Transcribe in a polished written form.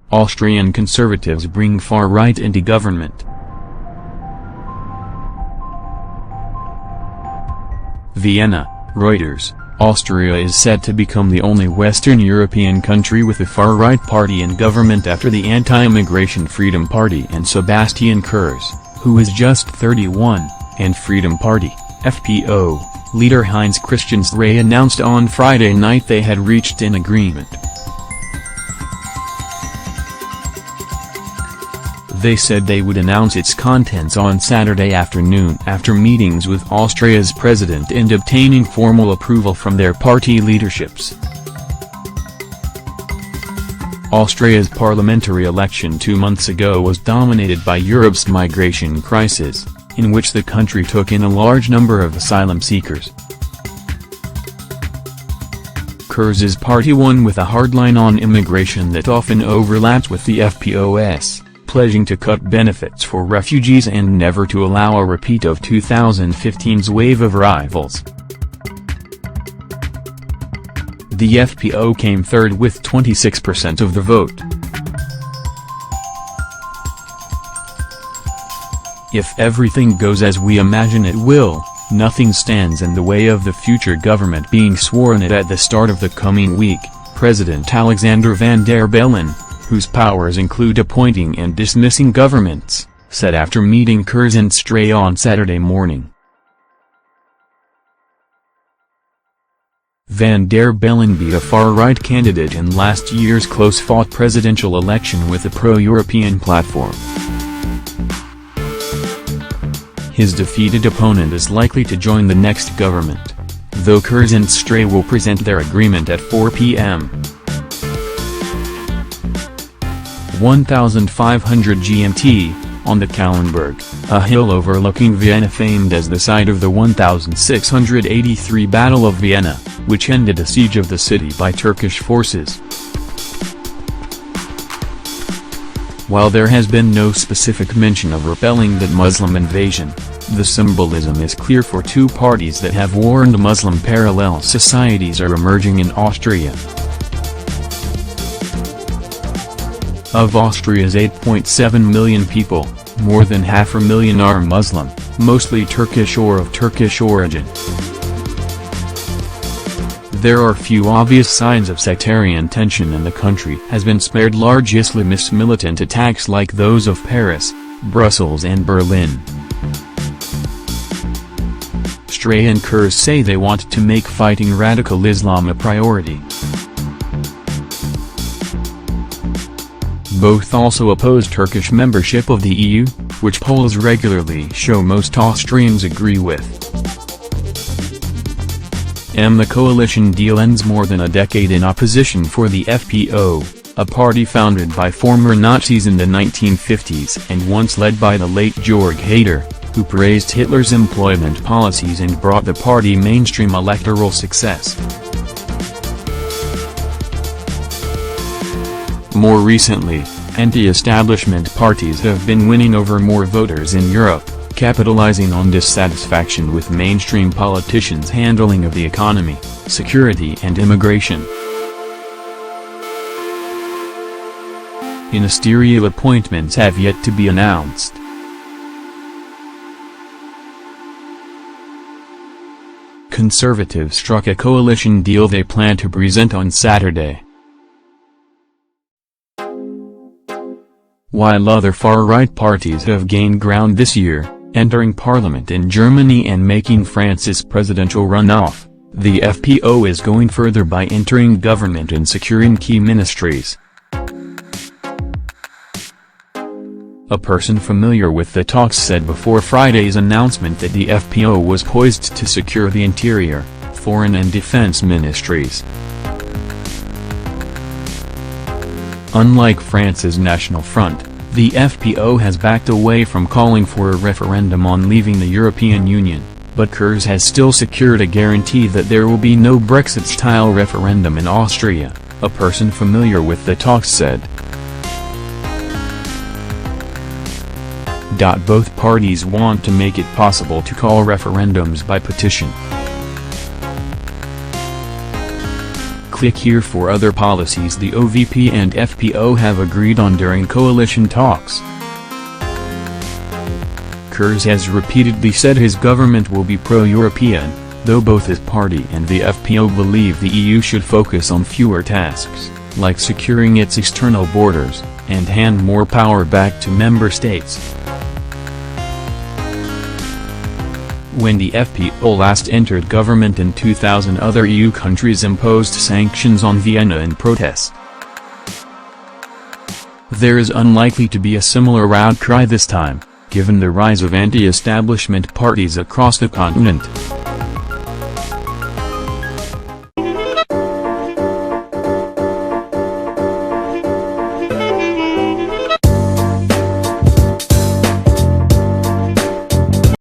Austrian conservatives bring far-right into government. Vienna, Reuters. Austria is said to become the only Western European country with a far-right party in government after the Anti-Immigration Freedom Party and Sebastian Kurz, who is just 31, and Freedom Party, FPO, leader Heinz Christian Strache announced on Friday night they had reached an agreement. They said they would announce its contents on Saturday afternoon after meetings with Austria's president and obtaining formal approval from their party leaderships. Austria's parliamentary election 2 months ago was dominated by Europe's migration crisis, in which the country took in a large number of asylum seekers. Kurz's party won with a hardline on immigration that often overlaps with the FPO's, pledging to cut benefits for refugees and never to allow a repeat of 2015's wave of arrivals. The FPO came third with 26% of the vote. If everything goes as we imagine it will, nothing stands in the way of the future government being sworn in at the start of the coming week, President Alexander Van der Bellen, whose powers include appointing and dismissing governments, said after meeting Kurz and Strache on Saturday morning. Van der Bellen beat a far-right candidate in last year's close-fought presidential election with a pro-European platform. His defeated opponent is likely to join the next government, though Kurz and Strache will present their agreement at 4 p.m. 1500 GMT, on the Kallenberg, a hill overlooking Vienna famed as the site of the 1683 Battle of Vienna, which ended a siege of the city by Turkish forces. While there has been no specific mention of repelling that Muslim invasion, the symbolism is clear for two parties that have warned Muslim parallel societies are emerging in Austria. Of Austria's 8.7 million people, more than 500,000 are Muslim, mostly Turkish or of Turkish origin. There are few obvious signs of sectarian tension and the country has been spared large Islamist militant attacks like those of Paris, Brussels and Berlin. Strache and Kurz say they want to make fighting radical Islam a priority. Both also oppose Turkish membership of the EU, which polls regularly show most Austrians agree with. The coalition deal ends more than a decade in opposition for the FPO, a party founded by former Nazis in the 1950s and once led by the late Georg Hader, who praised Hitler's employment policies and brought the party mainstream electoral success. More recently, anti-establishment parties have been winning over more voters in Europe, capitalizing on dissatisfaction with mainstream politicians' handling of the economy, security and immigration. Ministerial appointments have yet to be announced. Conservatives struck a coalition deal they plan to present on Saturday. While other far-right parties have gained ground this year, entering parliament in Germany and making France's presidential runoff, the FPO is going further by entering government and securing key ministries. A person familiar with the talks said before Friday's announcement that the FPO was poised to secure the Interior, Foreign and Defense ministries. Unlike France's National Front, the FPO has backed away from calling for a referendum on leaving the European Union, but Kurz has still secured a guarantee that there will be no Brexit-style referendum in Austria, a person familiar with the talks said. Both parties want to make it possible to call referendums by petition. Click here for other policies the OVP and FPO have agreed on during coalition talks. Kurz has repeatedly said his government will be pro-European, though both his party and the FPO believe the EU should focus on fewer tasks, like securing its external borders, and hand more power back to member states. When the FPO last entered government in 2000, other EU countries imposed sanctions on Vienna in protest. There is unlikely to be a similar outcry this time, given the rise of anti-establishment parties across the continent.